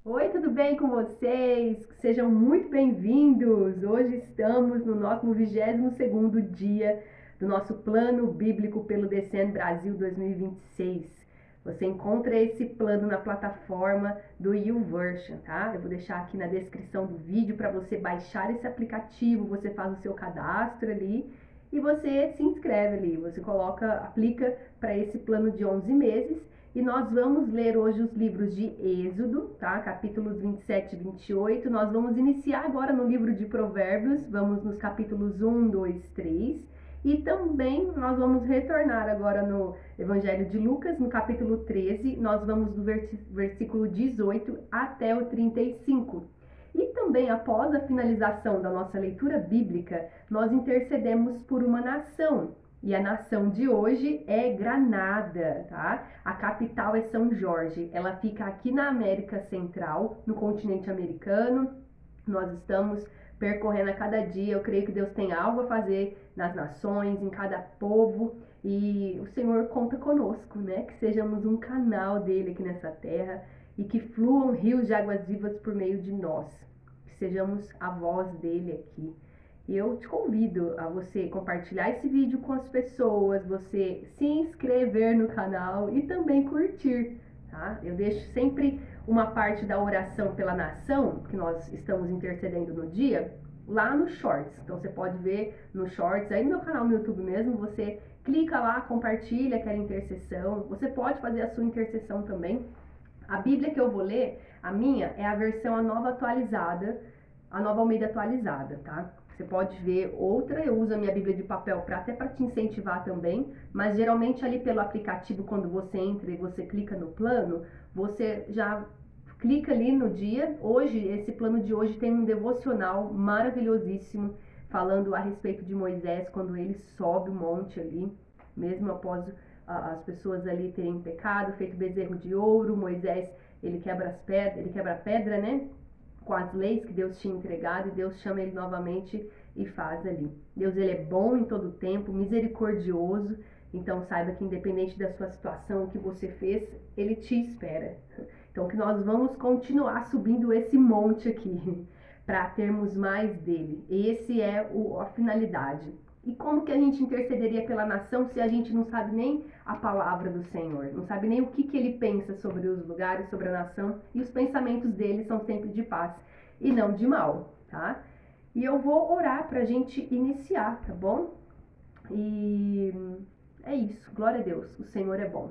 Oi, tudo bem com vocês? Sejam muito bem-vindos! Hoje estamos no nosso 22º dia do nosso plano bíblico pelo Descendo Brasil 2026. Você encontra esse plano na plataforma do YouVersion, tá? Eu vou deixar aqui na descrição do vídeo para você baixar esse aplicativo, você faz o seu cadastro ali e você se inscreve ali, você aplica para esse plano de 11 meses e nós vamos ler hoje os livros de Êxodo, tá? Capítulos 27 e 28. Nós vamos iniciar agora no livro de Provérbios, vamos nos capítulos 1, 2, 3. E também nós vamos retornar agora no Evangelho de Lucas, no capítulo 13. Nós vamos do versículo 18 até o 35. E também, após a finalização da nossa leitura bíblica, nós intercedemos por uma nação. E a nação de hoje é Granada, tá? A capital é São Jorge. Ela fica aqui na América Central, no continente americano. Nós estamos percorrendo a cada dia. Eu creio que Deus tem algo a fazer nas nações, em cada povo. E o Senhor conta conosco, né? Que sejamos um canal dele aqui nessa terra e que fluam rios de águas vivas por meio de nós. Que sejamos a voz dele aqui. E eu te convido a você compartilhar esse vídeo com as pessoas, você se inscrever no canal e também curtir, tá? Eu deixo sempre uma parte da oração pela nação, que nós estamos intercedendo no dia, lá no Shorts. Então você pode ver no Shorts, aí no meu canal no YouTube mesmo, você clica lá, compartilha aquela intercessão. Você pode fazer a sua intercessão também. A Bíblia que eu vou ler, a minha, é a versão a nova atualizada, a Nova Almeida atualizada, tá? Você pode ver outra, eu uso a minha Bíblia de papel até para te incentivar também, mas geralmente ali pelo aplicativo, quando você entra e você clica no plano, você já clica ali no dia. Hoje, esse plano de hoje tem um devocional maravilhosíssimo, falando a respeito de Moisés, quando ele sobe o monte ali, mesmo após as pessoas ali terem pecado, feito bezerro de ouro. Moisés, ele quebra a pedra, né? Com as leis que Deus tinha entregado, e Deus chama ele novamente e faz ali. Deus, ele é bom em todo tempo, misericordioso. Então saiba que independente da sua situação, o que você fez, ele te espera. Então que nós vamos continuar subindo esse monte aqui para termos mais dele. Esse é a finalidade. E como que a gente intercederia pela nação se a gente não sabe nem a palavra do Senhor? Não sabe nem o que ele pensa sobre os lugares, sobre a nação. E os pensamentos dele são sempre de paz e não de mal, tá? E eu vou orar pra gente iniciar, tá bom? E é isso. Glória a Deus. O Senhor é bom.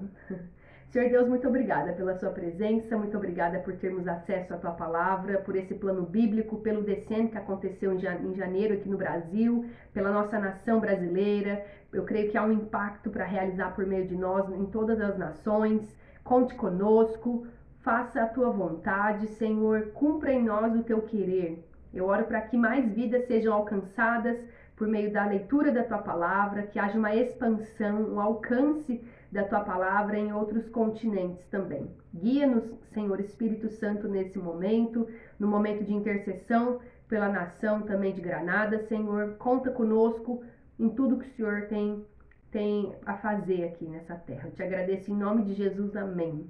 Senhor Deus, muito obrigada pela sua presença, muito obrigada por termos acesso à tua palavra, por esse plano bíblico, pelo decênio que aconteceu em janeiro aqui no Brasil, pela nossa nação brasileira. Eu creio que há um impacto para realizar por meio de nós em todas as nações. Conte conosco, faça a tua vontade, Senhor, cumpra em nós o teu querer. Eu oro para que mais vidas sejam alcançadas por meio da leitura da tua palavra, que haja uma expansão, um alcance da tua palavra em outros continentes também. Guia-nos, Senhor Espírito Santo, nesse momento, no momento de intercessão pela nação também de Granada, Senhor. Conta conosco em tudo que o Senhor tem a fazer aqui nessa terra. Eu te agradeço em nome de Jesus, amém.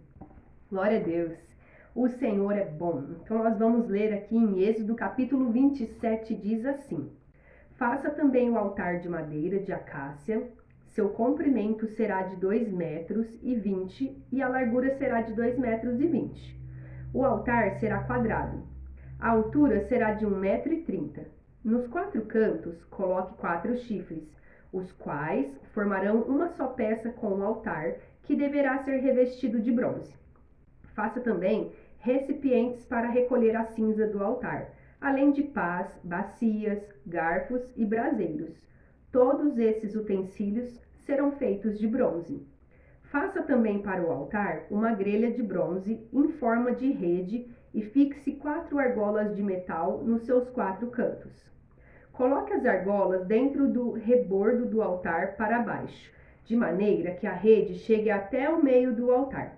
Glória a Deus. O Senhor é bom. Então nós vamos ler aqui em Êxodo capítulo 27, diz assim: Faça também o altar de madeira de acácia. Seu comprimento será de 2,20 m e a largura será de 2,20 m. O altar será quadrado. A altura será de 1,30 m. Nos 4 cantos, coloque 4 chifres, os quais formarão uma só peça com o altar, que deverá ser revestido de bronze. Faça também recipientes para recolher a cinza do altar, além de pás, bacias, garfos e braseiros. Todos esses utensílios serão feitos de bronze. Faça também para o altar uma grelha de bronze em forma de rede e fixe 4 argolas de metal nos seus 4 cantos. Coloque as argolas dentro do rebordo do altar para baixo, de maneira que a rede chegue até o meio do altar.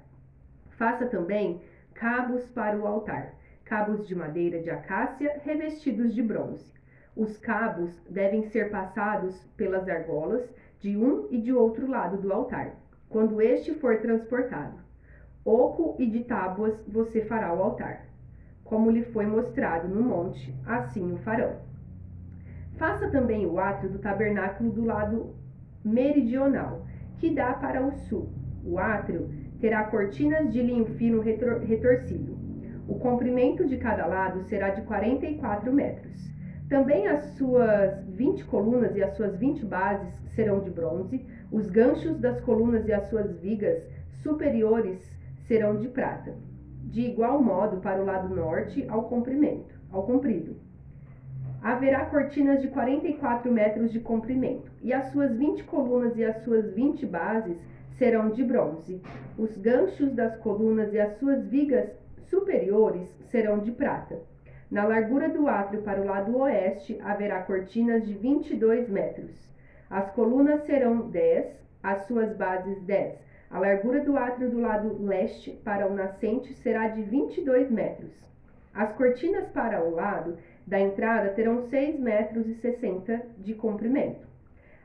Faça também cabos para o altar, cabos de madeira de acácia revestidos de bronze. Os cabos devem ser passados pelas argolas de um e de outro lado do altar, quando este for transportado. Oco e de tábuas você fará o altar. como lhe foi mostrado no monte, assim o farão. Faça também o átrio do tabernáculo do lado meridional, que dá para o sul. O átrio terá cortinas de linho fino retorcido. O comprimento de cada lado será de 44 metros. Também as suas 20 colunas e as suas 20 bases serão de bronze. Os ganchos das colunas e as suas vigas superiores serão de prata. De igual modo para o lado norte ao comprido. Haverá cortinas de 44 metros de comprimento, e as suas 20 colunas e as suas 20 bases serão de bronze. Os ganchos das colunas e as suas vigas superiores serão de prata. Na largura do átrio para o lado oeste haverá cortinas de 22 metros. As colunas serão 10, as suas bases 10. A largura do átrio do lado leste para o nascente será de 22 metros. As cortinas para o lado da entrada terão 6,60 metros de comprimento.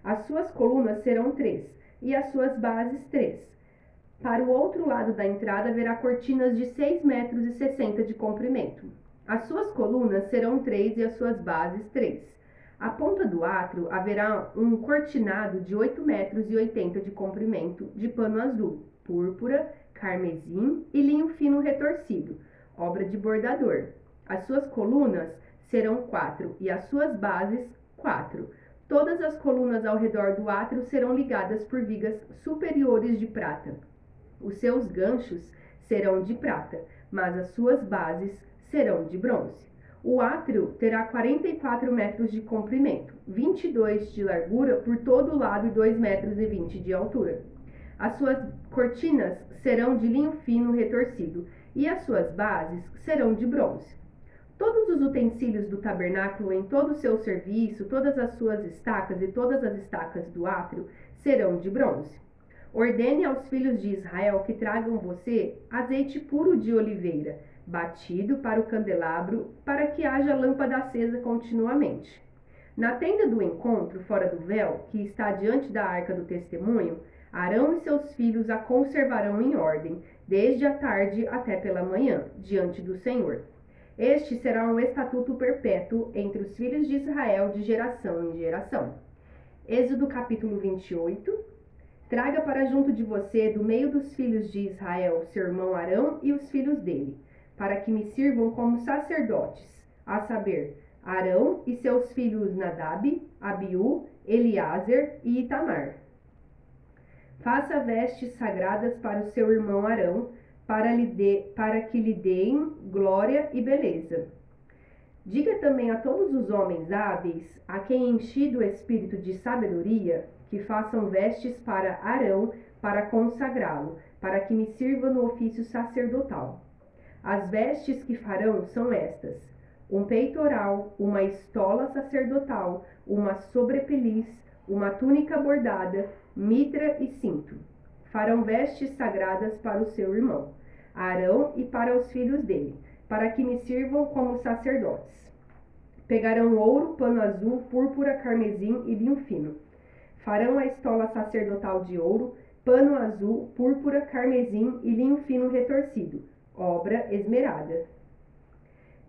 As suas colunas serão 3 e as suas bases 3. Para o outro lado da entrada haverá cortinas de 6,60 metros de comprimento. As suas colunas serão 3 e as suas bases 3. À ponta do átrio haverá um cortinado de 8,80 metros de comprimento de pano azul, púrpura, carmesim e linho fino retorcido, obra de bordador. As suas colunas serão 4 e as suas bases 4. Todas as colunas ao redor do átrio serão ligadas por vigas superiores de prata. Os seus ganchos serão de prata, mas as suas bases serão de bronze. O átrio terá 44 metros de comprimento, 22 de largura por todo o lado e 2,20 metros de altura. As suas cortinas serão de linho fino retorcido e as suas bases serão de bronze. Todos os utensílios do tabernáculo em todo o seu serviço, todas as suas estacas e todas as estacas do átrio serão de bronze. Ordene aos filhos de Israel que tragam você azeite puro de oliveira, batido para o candelabro, para que haja lâmpada acesa continuamente. Na tenda do encontro, fora do véu, que está diante da arca do testemunho, Arão e seus filhos a conservarão em ordem, desde a tarde até pela manhã, diante do Senhor. Este será um estatuto perpétuo entre os filhos de Israel de geração em geração. Êxodo capítulo 28. Traga para junto de você, do meio dos filhos de Israel, seu irmão Arão e os filhos dele, para que me sirvam como sacerdotes, a saber, Arão e seus filhos Nadab, Abiú, Eliázer e Itamar. Faça vestes sagradas para o seu irmão Arão, para que lhe deem glória e beleza. Diga também a todos os homens hábeis, a quem enchi do espírito de sabedoria, que façam vestes para Arão, para consagrá-lo, para que me sirva no ofício sacerdotal. As vestes que farão são estas: um peitoral, uma estola sacerdotal, uma sobrepeliz, uma túnica bordada, mitra e cinto. Farão vestes sagradas para o seu irmão Arão e para os filhos dele, para que me sirvam como sacerdotes. Pegarão ouro, pano azul, púrpura, carmesim e linho fino. Farão a estola sacerdotal de ouro, pano azul, púrpura, carmesim e linho fino retorcido, obra esmerada.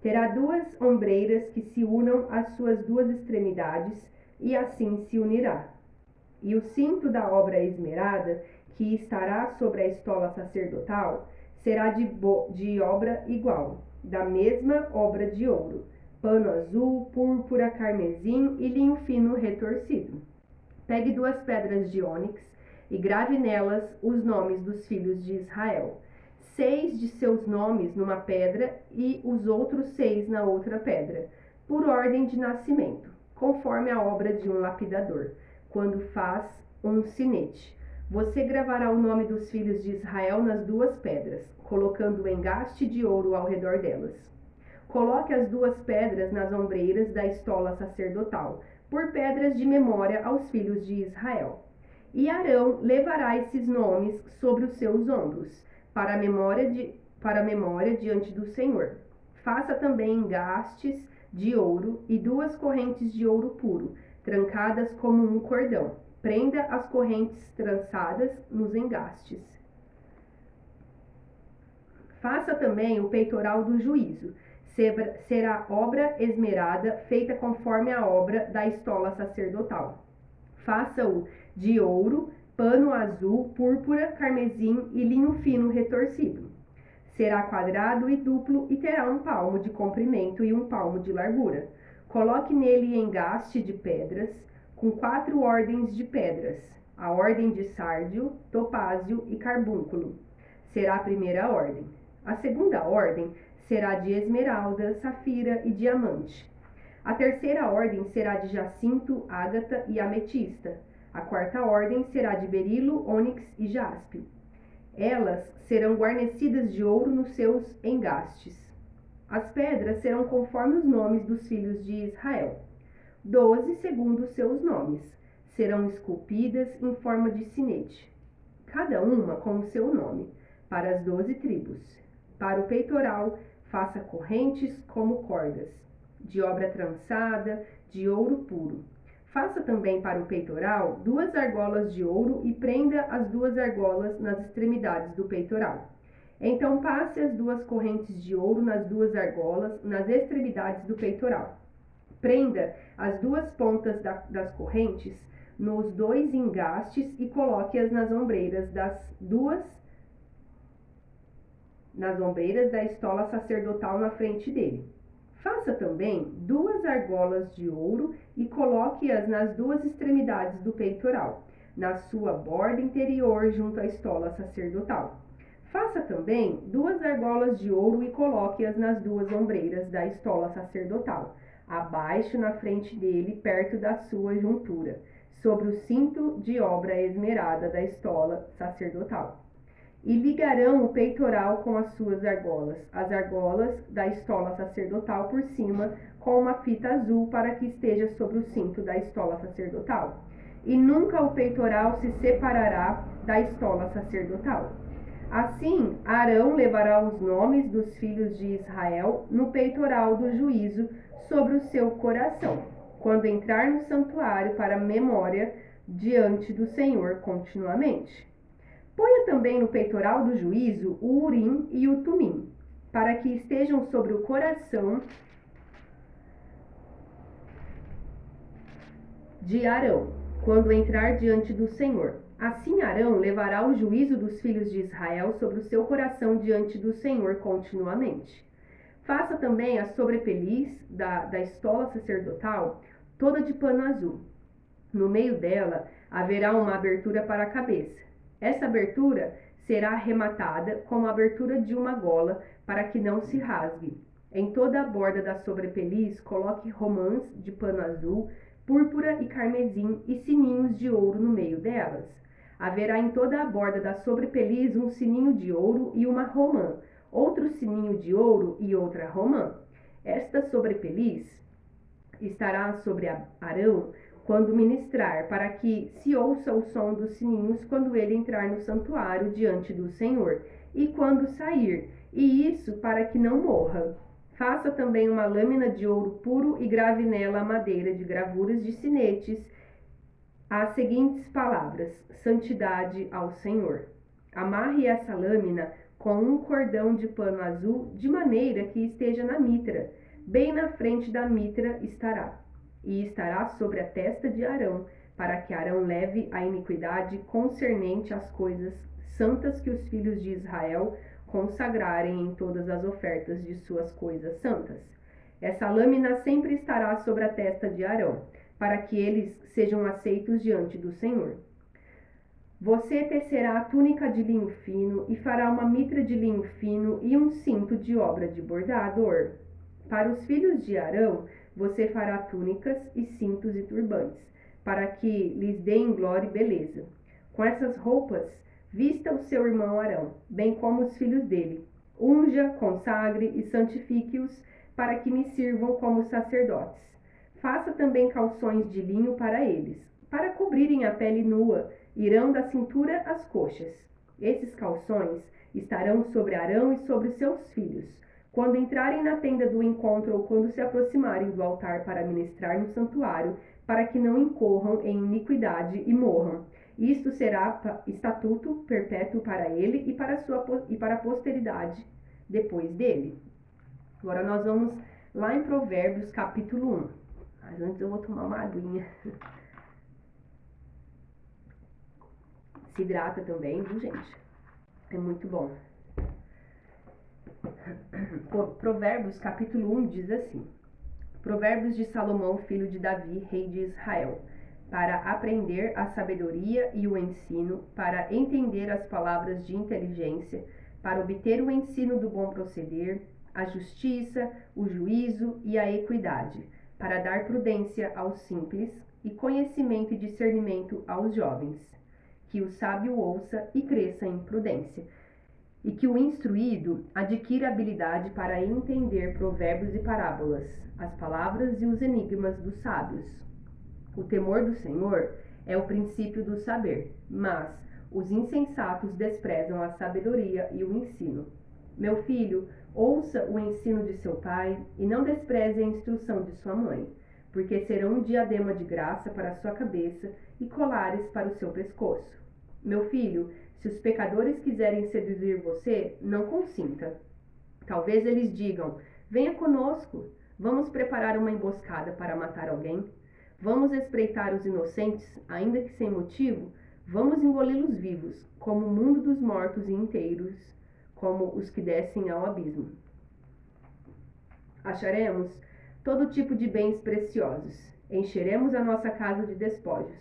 Terá 2 ombreiras que se unam às suas 2 extremidades, e assim se unirá. E o cinto da obra esmerada, que estará sobre a estola sacerdotal, será de obra igual, da mesma obra de ouro, pano azul, púrpura, carmesim e linho fino retorcido. Pegue 2 pedras de ônix e grave nelas os nomes dos filhos de Israel, 6 de seus nomes numa pedra e os outros 6 na outra pedra, por ordem de nascimento, conforme a obra de um lapidador, quando faz um sinete. Você gravará o nome dos filhos de Israel nas 2 pedras, colocando o engaste de ouro ao redor delas. Coloque as 2 pedras nas ombreiras da estola sacerdotal, por pedras de memória aos filhos de Israel. E Arão levará esses nomes sobre os seus ombros, para a memória diante do Senhor. Faça também engastes de ouro e 2 correntes de ouro puro, trancadas como um cordão. Prenda as correntes trançadas nos engastes. Faça também o peitoral do juízo, Será obra esmerada, feita conforme a obra da estola sacerdotal. Faça-o de ouro, pano azul, púrpura, carmesim e linho fino retorcido. Será quadrado e duplo e terá 1 palmo de comprimento e 1 palmo de largura. Coloque nele engaste de pedras, com 4 ordens de pedras, a ordem de sárdio, topázio e carbúnculo. Será a primeira ordem. A segunda ordem será de esmeralda, safira e diamante. A terceira ordem será de jacinto, ágata e ametista. A quarta ordem será de berilo, ônix e jaspe. Elas serão guarnecidas de ouro nos seus engastes. As pedras serão conforme os nomes dos filhos de Israel, 12 segundo os seus nomes. Serão esculpidas em forma de sinete, cada uma com o seu nome, para as 12 tribos. Para o peitoral, faça correntes como cordas, de obra trançada, de ouro puro. Faça também para o peitoral 2 argolas de ouro e prenda as 2 argolas nas extremidades do peitoral. Então passe as 2 correntes de ouro nas 2 argolas, nas extremidades do peitoral. Prenda as 2 pontas das correntes nos 2 engastes e coloque-as nas ombreiras da estola sacerdotal na frente dele. Faça também 2 argolas de ouro e coloque-as nas 2 extremidades do peitoral, na sua borda interior junto à estola sacerdotal. Faça também 2 argolas de ouro e coloque-as nas 2 ombreiras da estola sacerdotal, abaixo na frente dele, perto da sua juntura, sobre o cinto de obra esmerada da estola sacerdotal. E ligarão o peitoral com as suas argolas, as argolas da estola sacerdotal por cima, com uma fita azul para que esteja sobre o cinto da estola sacerdotal. E nunca o peitoral se separará da estola sacerdotal. Assim, Arão levará os nomes dos filhos de Israel no peitoral do juízo sobre o seu coração, quando entrar no santuário para memória diante do Senhor continuamente. Ponha também no peitoral do juízo o Urim e o Tumim, para que estejam sobre o coração de Arão, quando entrar diante do Senhor. Assim Arão levará o juízo dos filhos de Israel sobre o seu coração diante do Senhor continuamente. Faça também a sobrepeliz da estola sacerdotal toda de pano azul. No meio dela haverá uma abertura para a cabeça. Essa abertura será arrematada como a abertura de uma gola, para que não se rasgue. Em toda a borda da sobrepeliz coloque romãs de pano azul, púrpura e carmesim e sininhos de ouro no meio delas. Haverá em toda a borda da sobrepeliz um sininho de ouro e uma romã, outro sininho de ouro e outra romã. Esta sobrepeliz estará sobre Arão quando ministrar, para que se ouça o som dos sininhos quando ele entrar no santuário diante do Senhor, e quando sair, e isso para que não morra. Faça também uma lâmina de ouro puro e grave nela a madeira de gravuras de sinetes, as seguintes palavras: santidade ao Senhor. Amarre essa lâmina com um cordão de pano azul, de maneira que esteja na mitra, bem na frente da mitra estará, e estará sobre a testa de Arão, para que Arão leve a iniquidade concernente às coisas santas que os filhos de Israel consagrarem em todas as ofertas de suas coisas santas. Essa lâmina sempre estará sobre a testa de Arão, para que eles sejam aceitos diante do Senhor. Você tecerá a túnica de linho fino e fará uma mitra de linho fino e um cinto de obra de bordador. Para os filhos de Arão, você fará túnicas e cintos e turbantes, para que lhes deem glória e beleza. Com essas roupas, vista o seu irmão Arão, bem como os filhos dele. Unja, consagre e santifique-os, para que me sirvam como sacerdotes. Faça também calções de linho para eles, para cobrirem a pele nua, irão da cintura às coxas. Esses calções estarão sobre Arão e sobre seus filhos, quando entrarem na tenda do encontro ou quando se aproximarem do altar para ministrar no santuário, para que não incorram em iniquidade e morram. Isto será estatuto perpétuo para ele e para a posteridade depois dele. Agora nós vamos lá em Provérbios capítulo 1. Mas antes eu vou tomar uma aguinha. Se hidrata também, viu, gente? É muito bom. Provérbios capítulo 1 diz assim: Provérbios de Salomão, filho de Davi, rei de Israel, para aprender a sabedoria e o ensino, para entender as palavras de inteligência, para obter o ensino do bom proceder, a justiça, o juízo e a equidade, para dar prudência aos simples e conhecimento e discernimento aos jovens. Que o sábio ouça e cresça em prudência, e que o instruído adquira habilidade para entender provérbios e parábolas, as palavras e os enigmas dos sábios. O temor do Senhor é o princípio do saber, mas os insensatos desprezam a sabedoria e o ensino. Meu filho, ouça o ensino de seu pai e não despreze a instrução de sua mãe, porque serão um diadema de graça para a sua cabeça e colares para o seu pescoço. Meu filho, se os pecadores quiserem seduzir você, não consinta. Talvez eles digam: venha conosco, vamos preparar uma emboscada para matar alguém. Vamos espreitar os inocentes, ainda que sem motivo. Vamos engoli-los vivos, como o mundo dos mortos e inteiros, como os que descem ao abismo. Acharemos todo tipo de bens preciosos. Encheremos a nossa casa de despojos.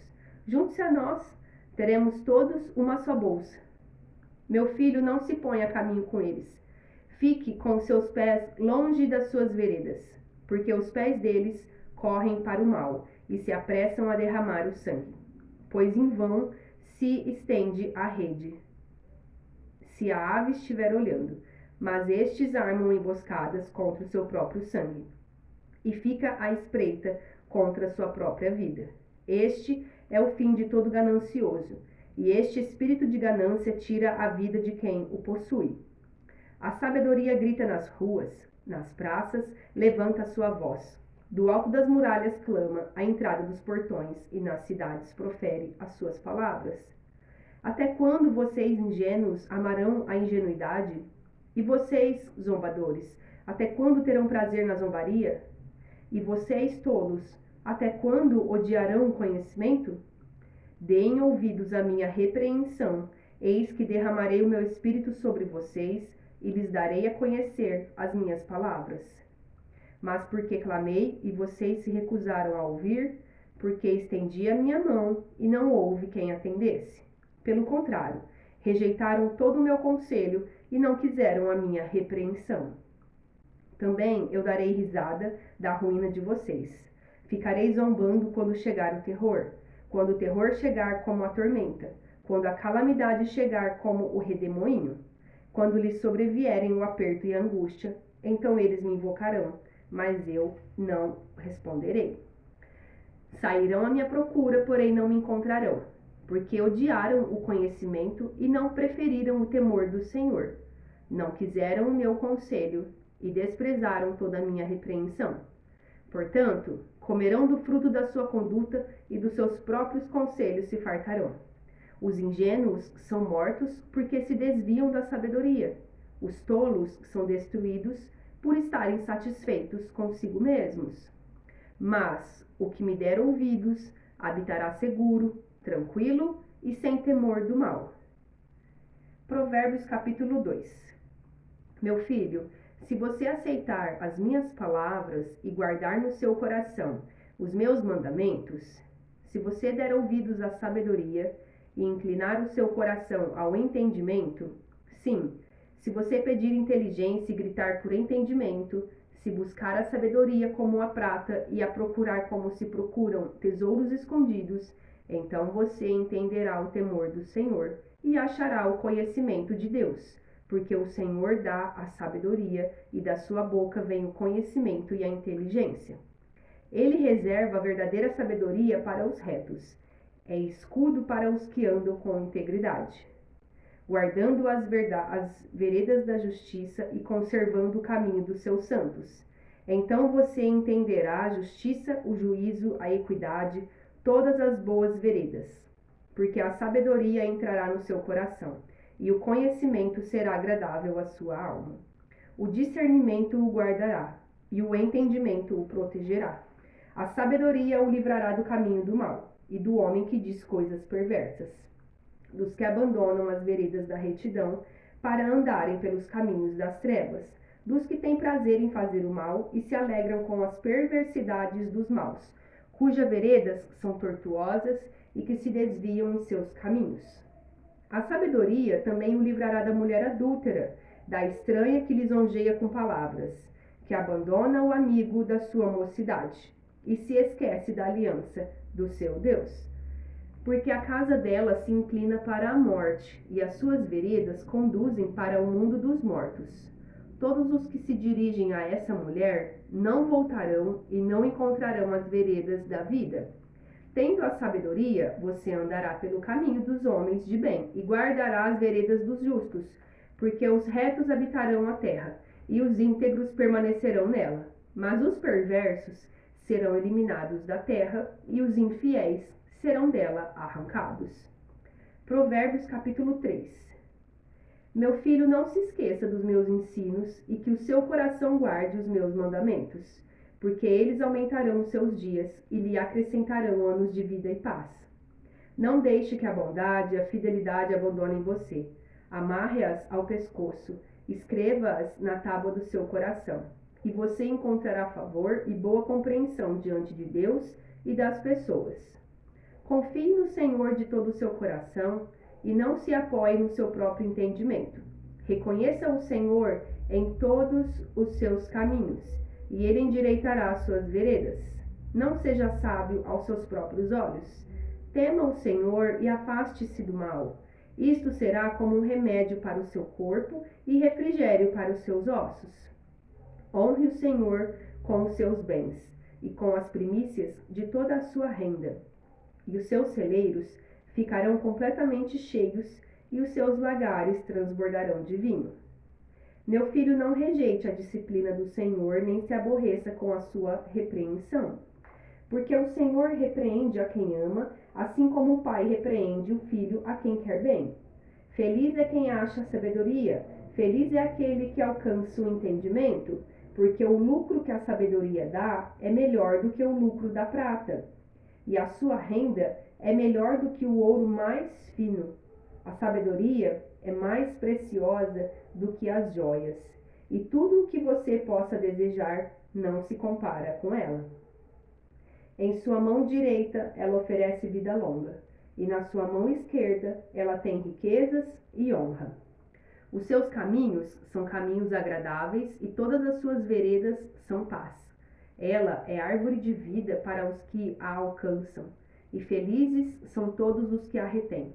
Junte-se a nós, teremos todos uma só bolsa. Meu filho, não se ponha a caminho com eles. Fique com seus pés longe das suas veredas, porque os pés deles correm para o mal e se apressam a derramar o sangue. Pois em vão se estende a rede, se a ave estiver olhando, mas estes armam emboscadas contra o seu próprio sangue, e fica à espreita contra a sua própria vida. Este é o fim de todo ganancioso, e este espírito de ganância tira a vida de quem o possui. A sabedoria grita nas ruas, nas praças, levanta a sua voz. Do alto das muralhas clama, à entrada dos portões, e nas cidades profere as suas palavras. Até quando vocês ingênuos amarão a ingenuidade? E vocês, zombadores, até quando terão prazer na zombaria? E vocês, tolos, até quando odiarão o conhecimento? Deem ouvidos à minha repreensão, eis que derramarei o meu espírito sobre vocês, e lhes darei a conhecer as minhas palavras. Mas porque clamei e vocês se recusaram a ouvir, porque estendi a minha mão e não houve quem atendesse. Pelo contrário, rejeitaram todo o meu conselho e não quiseram a minha repreensão. Também eu darei risada da ruína de vocês. Ficarei zombando quando chegar o terror, quando o terror chegar como a tormenta, quando a calamidade chegar como o redemoinho, quando lhes sobrevierem o aperto e a angústia, então eles me invocarão, mas eu não responderei. Sairão à minha procura, porém não me encontrarão, porque odiaram o conhecimento e não preferiram o temor do Senhor. Não quiseram o meu conselho e desprezaram toda a minha repreensão. Portanto, comerão do fruto da sua conduta e dos seus próprios conselhos se fartarão. Os ingênuos são mortos porque se desviam da sabedoria. Os tolos são destruídos por estarem satisfeitos consigo mesmos. Mas o que me der ouvidos habitará seguro, tranquilo e sem temor do mal. Provérbios capítulo 2. Meu filho, se você aceitar as minhas palavras e guardar no seu coração os meus mandamentos, se você der ouvidos à sabedoria e inclinar o seu coração ao entendimento, sim, se você pedir inteligência e gritar por entendimento, se buscar a sabedoria como a prata e a procurar como se procuram tesouros escondidos, então você entenderá o temor do Senhor e achará o conhecimento de Deus, porque o Senhor dá a sabedoria e da sua boca vem o conhecimento e a inteligência. Ele reserva a verdadeira sabedoria para os retos, é escudo para os que andam com integridade, guardando as veredas da justiça e conservando o caminho dos seus santos. Então você entenderá a justiça, o juízo, a equidade, todas as boas veredas, porque a sabedoria entrará no seu coração, e o conhecimento será agradável à sua alma. O discernimento o guardará, e o entendimento o protegerá. A sabedoria o livrará do caminho do mal, e do homem que diz coisas perversas, dos que abandonam as veredas da retidão para andarem pelos caminhos das trevas, dos que têm prazer em fazer o mal e se alegram com as perversidades dos maus, cujas veredas são tortuosas e que se desviam em seus caminhos. A sabedoria também o livrará da mulher adúltera, da estranha que lisonjeia com palavras, que abandona o amigo da sua mocidade e se esquece da aliança do seu Deus. Porque a casa dela se inclina para a morte, e as suas veredas conduzem para o mundo dos mortos. Todos os que se dirigem a essa mulher não voltarão e não encontrarão as veredas da vida. Tendo a sabedoria, você andará pelo caminho dos homens de bem e guardará as veredas dos justos, porque os retos habitarão a terra, e os íntegros permanecerão nela. Mas os perversos serão eliminados da terra, e os infiéis serão dela arrancados. Provérbios capítulo 3. Meu filho, não se esqueça dos meus ensinos, e que o seu coração guarde os meus mandamentos, porque eles aumentarão os seus dias e lhe acrescentarão anos de vida e paz. Não deixe que a bondade e a fidelidade abandonem você. Amarre-as ao pescoço, escreva-as na tábua do seu coração, e você encontrará favor e boa compreensão diante de Deus e das pessoas. Confie no Senhor de todo o seu coração e não se apoie no seu próprio entendimento. Reconheça o Senhor em todos os seus caminhos, e ele endireitará as suas veredas. Não seja sábio aos seus próprios olhos. Tema o Senhor e afaste-se do mal. Isto será como um remédio para o seu corpo e refrigério para os seus ossos. Honre o Senhor com os seus bens e com as primícias de toda a sua renda. E os seus celeiros ficarão completamente cheios, e os seus lagares transbordarão de vinho. Meu filho, não rejeite a disciplina do Senhor, nem se aborreça com a sua repreensão. Porque o Senhor repreende a quem ama, assim como o pai repreende o filho a quem quer bem. Feliz é quem acha sabedoria, feliz é aquele que alcança o entendimento, porque o lucro que a sabedoria dá é melhor do que o lucro da prata, e a sua renda é melhor do que o ouro mais fino. A sabedoria é mais preciosa do que as joias, e tudo o que você possa desejar não se compara com ela. Em sua mão direita ela oferece vida longa, e na sua mão esquerda ela tem riquezas e honra. Os seus caminhos são caminhos agradáveis, e todas as suas veredas são paz. Ela é árvore de vida para os que a alcançam, e felizes são todos os que a retêm.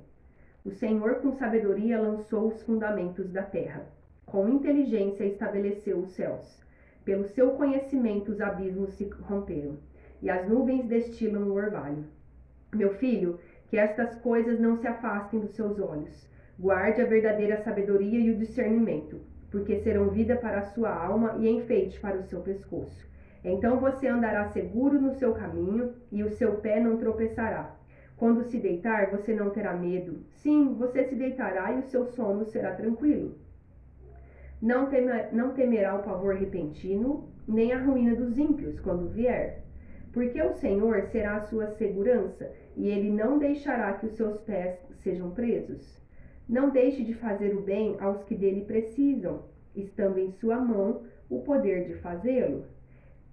O Senhor com sabedoria lançou os fundamentos da terra. Com inteligência estabeleceu os céus. Pelo seu conhecimento os abismos se romperam, e as nuvens destilam o orvalho. Meu filho, que estas coisas não se afastem dos seus olhos. Guarde a verdadeira sabedoria e o discernimento, porque serão vida para a sua alma e enfeite para o seu pescoço. Então você andará seguro no seu caminho, e o seu pé não tropeçará. Quando se deitar, você não terá medo. Sim, você se deitará e o seu sono será tranquilo. Não temerá o pavor repentino, nem a ruína dos ímpios quando vier. Porque o Senhor será a sua segurança, e ele não deixará que os seus pés sejam presos. Não deixe de fazer o bem aos que dele precisam, estando em sua mão o poder de fazê-lo.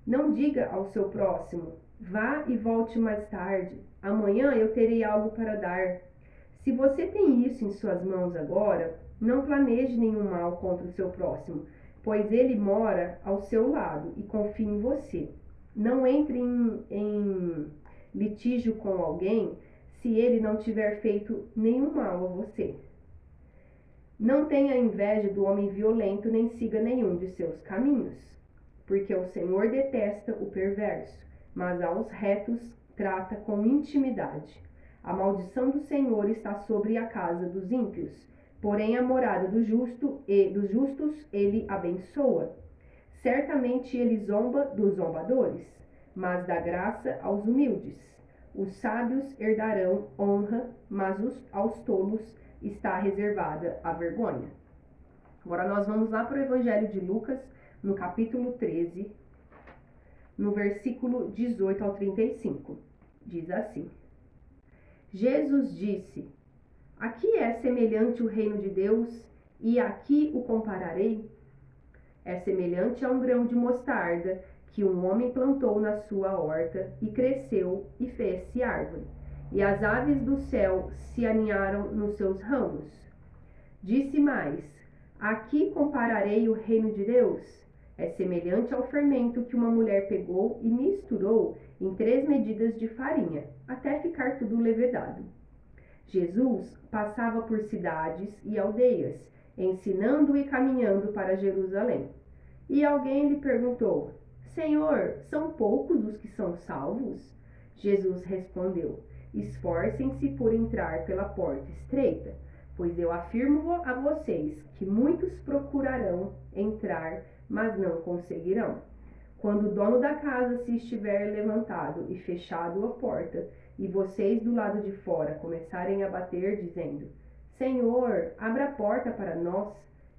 Não diga ao seu próximo: vá e volte mais tarde, amanhã eu terei algo para dar. Se você tem isso em suas mãos agora, não planeje nenhum mal contra o seu próximo, pois ele mora ao seu lado e confia em você. Não entre em litígio com alguém se ele não tiver feito nenhum mal a você. Não tenha inveja do homem violento, nem siga nenhum de seus caminhos, porque o Senhor detesta o perverso, mas aos retos trata com intimidade. A maldição do Senhor está sobre a casa dos ímpios, porém a morada dos justos ele abençoa. Certamente ele zomba dos zombadores, mas dá graça aos humildes. Os sábios herdarão honra, mas aos tolos está reservada a vergonha. Agora nós vamos lá para o Evangelho de Lucas, no capítulo 13, no versículo 18 ao 35. Diz assim: Jesus disse: aqui é semelhante o reino de Deus, e aqui o compararei? É semelhante a um grão de mostarda que um homem plantou na sua horta e cresceu e fez-se árvore, e as aves do céu se aninharam nos seus ramos. Disse mais: aqui compararei o reino de Deus. É semelhante ao fermento que uma mulher pegou e misturou em 3 medidas de farinha, até ficar tudo levedado. Jesus passava por cidades e aldeias, ensinando e caminhando para Jerusalém. E alguém lhe perguntou: Senhor, são poucos os que são salvos? Jesus respondeu: esforcem-se por entrar pela porta estreita, pois eu afirmo a vocês que muitos procurarão entrar, mas não conseguirão. Quando o dono da casa se estiver levantado e fechado a porta, e vocês do lado de fora começarem a bater, dizendo: Senhor, abra a porta para nós,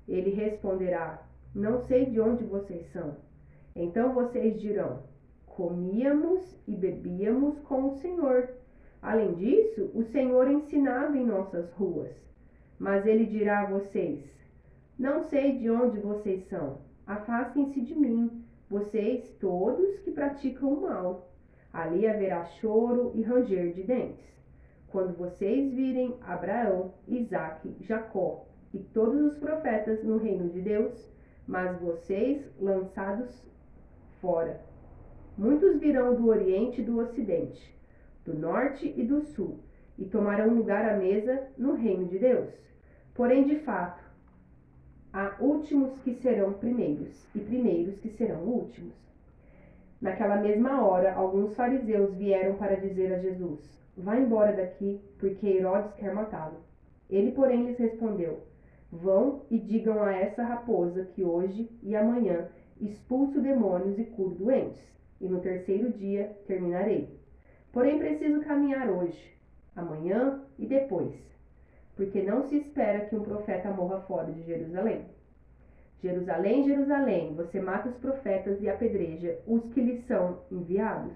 ele responderá: não sei de onde vocês são. Então vocês dirão: comíamos e bebíamos com o Senhor. Além disso, o Senhor ensinava em nossas ruas. Mas ele dirá a vocês: não sei de onde vocês são. Afastem-se de mim, vocês todos que praticam o mal. Ali haverá choro e ranger de dentes, quando vocês virem Abraão, Isaque, Jacó e todos os profetas no reino de Deus, mas vocês lançados fora. Muitos virão do Oriente e do Ocidente, do Norte e do Sul, e tomarão lugar à mesa no reino de Deus. Porém, de fato, há últimos que serão primeiros, e primeiros que serão últimos. Naquela mesma hora, alguns fariseus vieram para dizer a Jesus: vá embora daqui, porque Herodes quer matá-lo. Ele, porém, lhes respondeu: vão e digam a essa raposa que hoje e amanhã expulso demônios e curo doentes, e no terceiro dia terminarei. Porém, preciso caminhar hoje, amanhã e depois, porque não se espera que um profeta morra fora de Jerusalém. Jerusalém, Jerusalém, você mata os profetas e apedreja os que lhes são enviados.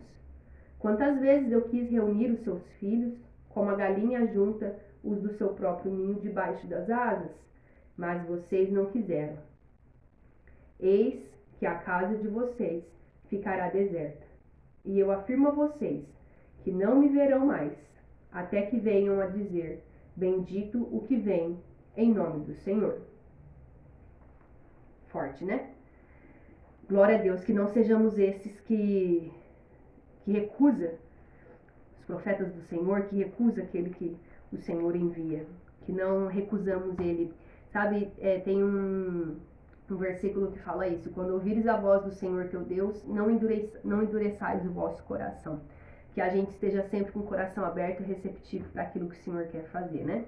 Quantas vezes eu quis reunir os seus filhos, como a galinha junta os do seu próprio ninho debaixo das asas, mas vocês não quiseram. Eis que a casa de vocês ficará deserta, e eu afirmo a vocês que não me verão mais, até que venham a dizer: bendito o que vem em nome do Senhor. Forte, né? Glória a Deus, que não sejamos esses que recusa os profetas do Senhor, que recusa aquele que o Senhor envia, que não recusamos ele. Sabe, tem um versículo que fala isso: quando ouvires a voz do Senhor teu Deus, não endureçais o vosso coração. Que a gente esteja sempre com o coração aberto e receptivo para aquilo que o Senhor quer fazer, né?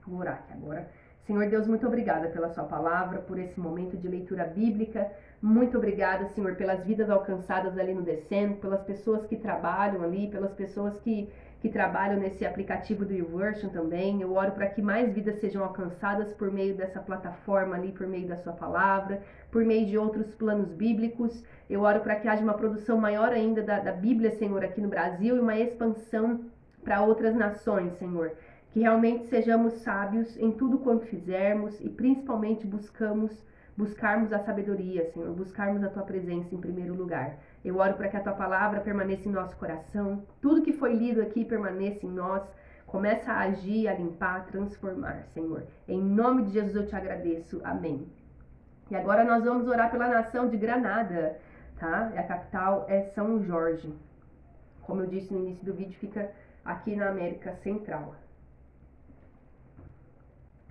Vou orar aqui agora. Senhor Deus, muito obrigada pela sua palavra, por esse momento de leitura bíblica. Muito obrigada, Senhor, pelas vidas alcançadas ali no Descendo, pelas pessoas que trabalham ali, pelas pessoas que trabalham nesse aplicativo do YouVersion também. Eu oro para que mais vidas sejam alcançadas por meio dessa plataforma ali, por meio da sua palavra, por meio de outros planos bíblicos. Eu oro para que haja uma produção maior ainda da Bíblia, Senhor, aqui no Brasil, e uma expansão para outras nações, Senhor. Que realmente sejamos sábios em tudo quanto fizermos e principalmente buscarmos a sabedoria, Senhor, buscarmos a Tua presença em primeiro lugar. Eu oro para que a Tua palavra permaneça em nosso coração, tudo que foi lido aqui permaneça em nós, começa a agir, a limpar, a transformar, Senhor. Em nome de Jesus eu te agradeço, amém. E agora nós vamos orar pela nação de Granada, tá? A capital é São Jorge. Como eu disse no início do vídeo, fica aqui na América Central.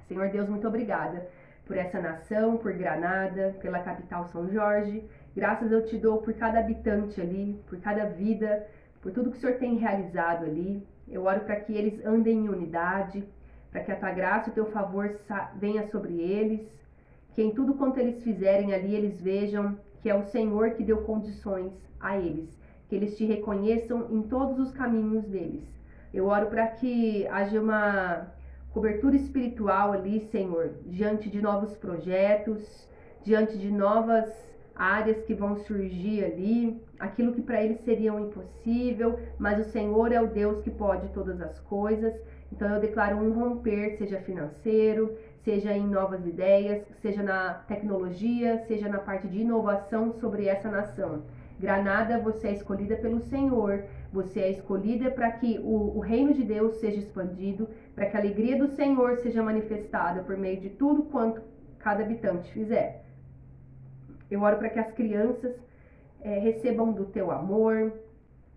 Senhor Deus, muito obrigada por essa nação, por Granada, pela capital São Jorge. Graças eu te dou por cada habitante ali, por cada vida, por tudo que o Senhor tem realizado ali. Eu oro para que eles andem em unidade, para que a tua graça e o teu favor venha sobre eles, que em tudo quanto eles fizerem ali, eles vejam que é o Senhor que deu condições a eles, que eles te reconheçam em todos os caminhos deles. Eu oro para que haja uma cobertura espiritual ali, Senhor, diante de novos projetos, diante de novas áreas que vão surgir ali, aquilo que para eles seria impossível, mas o Senhor é o Deus que pode todas as coisas. Então eu declaro um romper, seja financeiro, seja em novas ideias, seja na tecnologia, seja na parte de inovação sobre essa nação. Granada, você é escolhida pelo Senhor, você é escolhida para que o reino de Deus seja expandido, para que a alegria do Senhor seja manifestada por meio de tudo quanto cada habitante fizer. Eu oro para que as crianças recebam do teu amor,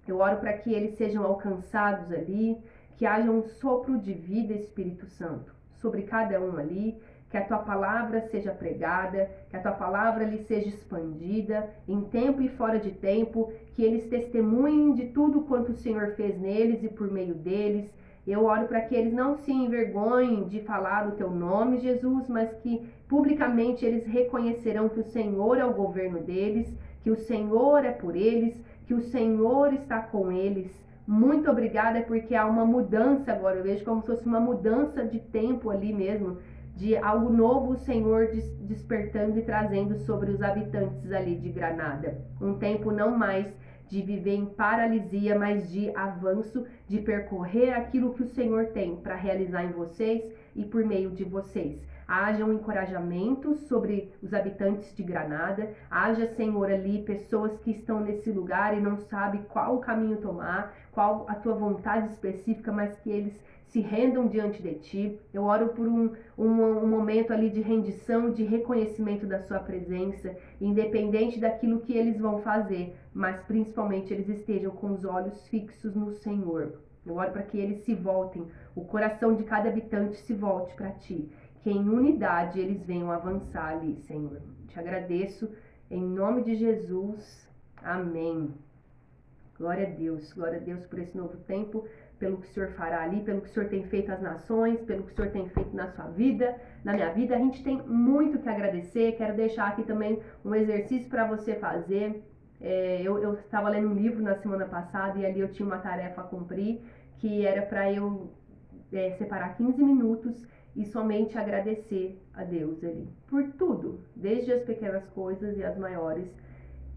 eu oro para que eles sejam alcançados ali, que haja um sopro de vida, Espírito Santo, sobre cada um ali, que a tua palavra seja pregada, que a tua palavra ali seja expandida, em tempo e fora de tempo, que eles testemunhem de tudo quanto o Senhor fez neles e por meio deles. Eu oro para que eles não se envergonhem de falar o teu nome, Jesus, mas que publicamente eles reconhecerão que o Senhor é o governo deles, que o Senhor é por eles, que o Senhor está com eles. Muito obrigada, porque há uma mudança agora, eu vejo como se fosse uma mudança de tempo ali mesmo, de algo novo o Senhor despertando e trazendo sobre os habitantes ali de Granada. Um tempo não mais de viver em paralisia, mas de avanço, de percorrer aquilo que o Senhor tem para realizar em vocês e por meio de vocês. Haja um encorajamento sobre os habitantes de Granada, haja, Senhor, ali pessoas que estão nesse lugar e não sabem qual o caminho tomar, qual a tua vontade específica, mas que eles se rendam diante de ti. Eu oro por um momento ali de rendição, de reconhecimento da sua presença, independente daquilo que eles vão fazer, mas principalmente eles estejam com os olhos fixos no Senhor. Eu oro para que eles se voltem, o coração de cada habitante se volte para ti, que em unidade eles venham avançar ali, Senhor. Te agradeço em nome de Jesus. Amém. Glória a Deus por esse novo tempo, pelo que o Senhor fará ali, pelo que o Senhor tem feito às nações, pelo que o Senhor tem feito na sua vida, na minha vida. A gente tem muito que agradecer. Quero deixar aqui também um exercício para você fazer. Eu estava lendo um livro na semana passada e ali eu tinha uma tarefa a cumprir, que era para eu separar 15 minutos e somente agradecer a Deus ali por tudo, desde as pequenas coisas e as maiores.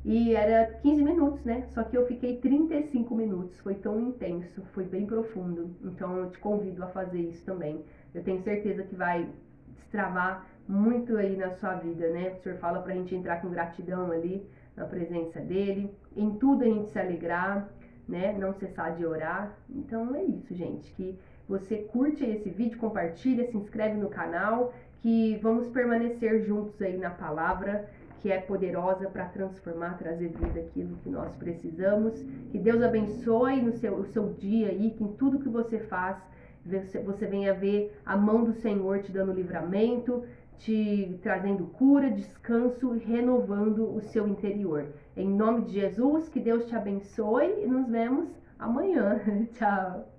E era 15 minutos, né? Só que eu fiquei 35 minutos. Foi tão intenso, foi bem profundo. Então eu te convido a fazer isso também. Eu tenho certeza que vai destravar muito aí na sua vida, né? O Senhor fala pra gente entrar com gratidão ali na presença dele. Em tudo a gente se alegrar, né? Não cessar de orar. Então é isso, gente. Que você curte esse vídeo, compartilha, se inscreve no canal. Que vamos permanecer juntos aí na palavra, que é poderosa para transformar, trazer vida aquilo que nós precisamos. Que Deus abençoe o seu dia aí, que em tudo que você faz, você venha ver a mão do Senhor te dando livramento, te trazendo cura, descanso e renovando o seu interior. Em nome de Jesus, que Deus te abençoe e nos vemos amanhã. Tchau!